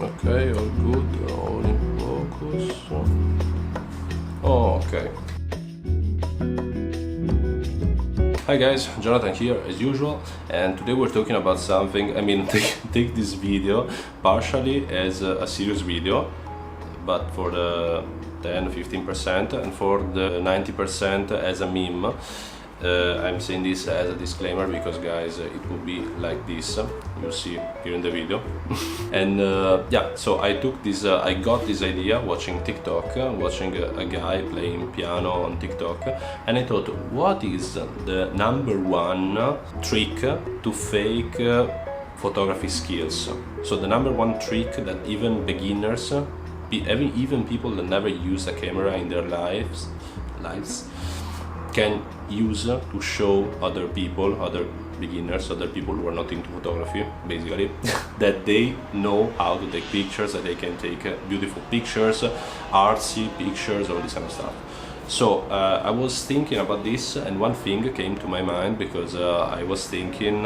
Okay, all good, all in focus. Oh, okay. Hi guys, Jonathan here as usual, and today we're talking about something. I mean, take this video partially as a serious video, but for the 10-15% and for the 90% as a meme. I'm saying this as a disclaimer because guys, it will be like this, you'll see here in the video. And yeah, so I took this, I got this idea watching TikTok, watching a guy playing piano on TikTok, and I thought, what is the number one trick to fake photography skills? So the number one trick that even beginners, even people that never use a camera in their lives can use to show other people, other beginners, other people who are not into photography, basically, that they know how to take pictures, that they can take beautiful pictures, artsy pictures, all this kind of stuff. So I was thinking about this, and one thing came to my mind because I was thinking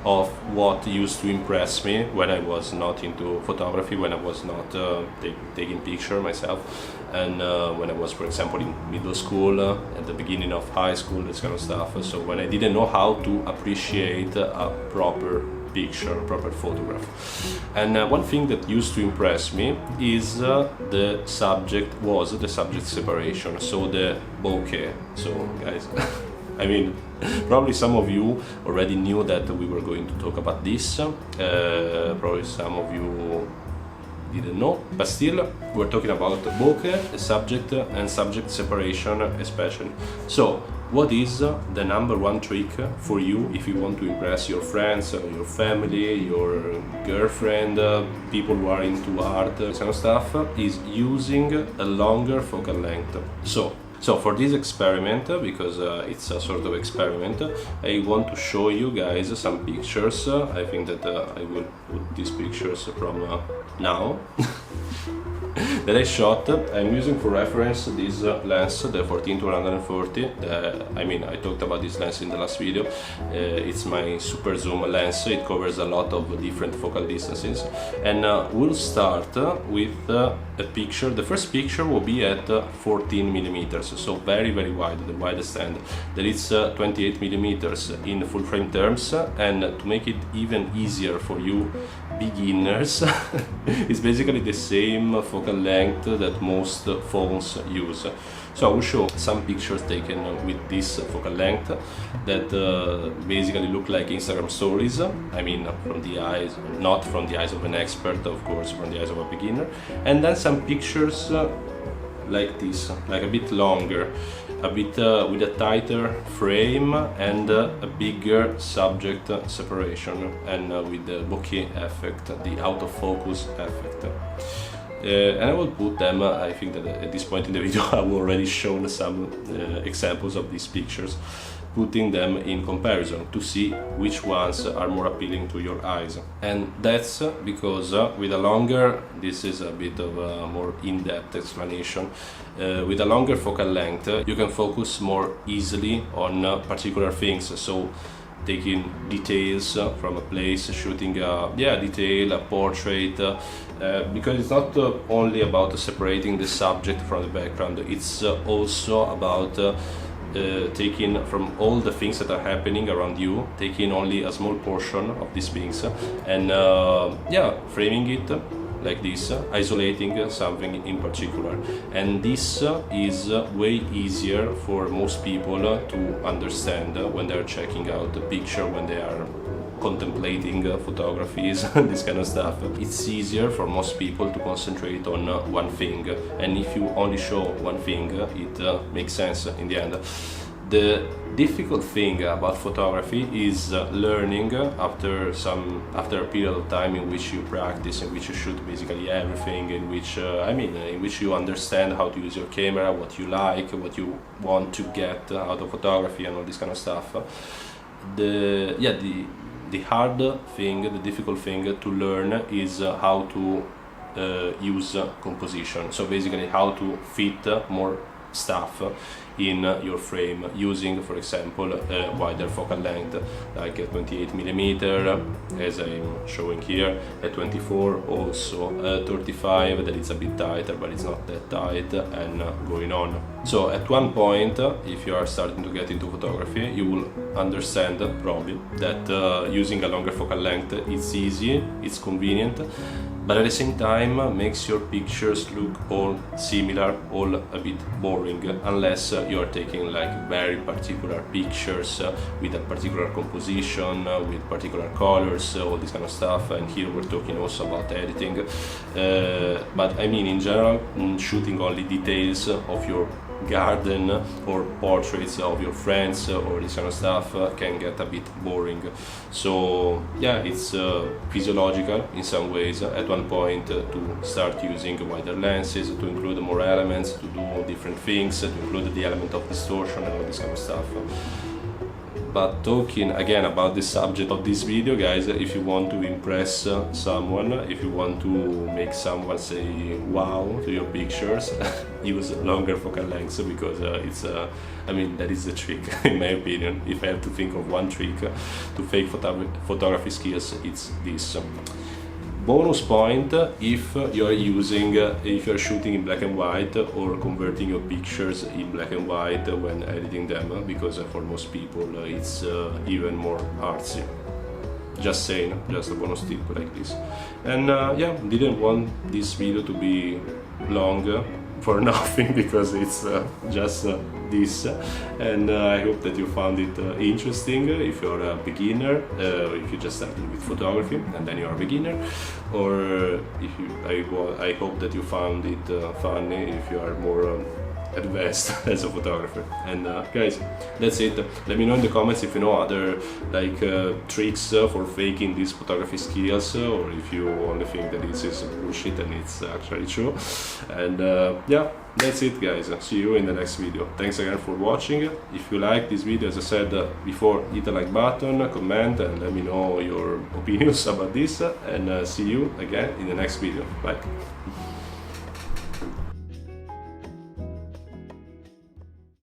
of what used to impress me when I was not into photography, when I was not taking picture myself, and when I was, for example, in middle school, at the beginning of high school, this kind of stuff. So when I didn't know how to appreciate a proper picture, a proper photograph. And one thing that used to impress me is the subject separation, so the bokeh. So guys, I mean, probably some of you already knew that we were going to talk about this, probably some of you didn't know, but still we're talking about bokeh, subject and subject separation especially. So what is the number one trick for you if you want to impress your friends, your family, your girlfriend, people who are into art, this kind of stuff, is using a longer focal length. So for this experiment, because it's a sort of experiment, I want to show you guys some pictures. I think that I will put these pictures from now that I shot. I'm using for reference this lens, the 14-140. I mean, I talked about this lens in the last video. It's my super zoom lens. It covers a lot of different focal distances. And we'll start with a picture. The first picture will be at 14 millimeters, so very wide, the widest end. That is 28 millimeters in full frame terms. And to make it even easier for you beginners, it's basically the same focal length that most phones use. So I will show some pictures taken with this focal length that basically look like Instagram stories. I mean, from the eyes, not from the eyes of an expert, of course, from the eyes of a beginner. And then some pictures like this, like a bit longer, a bit with a tighter frame and a bigger subject separation, and with the bokeh effect, the autofocus effect. And I will put them, I think that at this point in the video I will already shown some examples of these pictures, putting them in comparison to see which ones are more appealing to your eyes. And that's because with a longer, this is a bit of a more in-depth explanation, with a longer focal length you can focus more easily on particular things. So taking details from a place, shooting a detail, a portrait, because it's not only about separating the subject from the background, it's also about taking from all the things that are happening around you, taking only a small portion of these things, and framing it like this, isolating something in particular. And this is way easier for most people to understand when they're checking out the picture, when they are contemplating photographies, this kind of stuff. It's easier for most people to concentrate on one thing, and if you only show one thing, it makes sense in the end. The difficult thing about photography is learning after a period of time in which you practice, in which you shoot basically everything, in which in which you understand how to use your camera, what you like, what you want to get out of photography, and all this kind of stuff. The hard thing, the difficult thing to learn is how to use composition. So basically how to fit more stuff in your frame using, for example, a wider focal length, like a 28mm, as I'm showing here, a 24, also a 35 that is a bit tighter, but it's not that tight, and going on. So at one point, if you are starting to get into photography, you will understand probably that using a longer focal length, it's easy, it's convenient, but at the same time makes your pictures look all similar, all a bit boring, unless you are taking like very particular pictures with a particular composition, with particular colors, all this kind of stuff. And here we're talking also about editing, but I mean in general, shooting only details of your garden or portraits of your friends or this kind of stuff can get a bit boring. So yeah, it's physiological in some ways at one point to start using wider lenses, to include more elements, to do different things, to include the element of distortion and all this kind of stuff. But talking again about the subject of this video, guys, if you want to impress someone, if you want to make someone say wow to your pictures, use longer focal lengths, because it's I mean, that is the trick in my opinion. If I have to think of one trick to fake photography skills, it's this. Bonus point if you're shooting in black and white or converting your pictures in black and white when editing them, because for most people it's even more artsy. Just saying, just a bonus tip like this. And yeah, didn't want this video to be long for nothing, because it's just this, and I hope that you found it interesting if you're a beginner, if you just started with photography and then you're a beginner, or if I hope that you found it funny if you are more advanced as a photographer. And guys, that's it. Let me know in the comments if you know other like tricks for faking these photography skills, or if you only think that this is bullshit and it's actually true. And yeah, that's it, guys. See you in the next video. Thanks again for watching. If you like this video, as I said before, hit the like button, comment, and let me know your opinions about this, and see you again in the next video. Bye.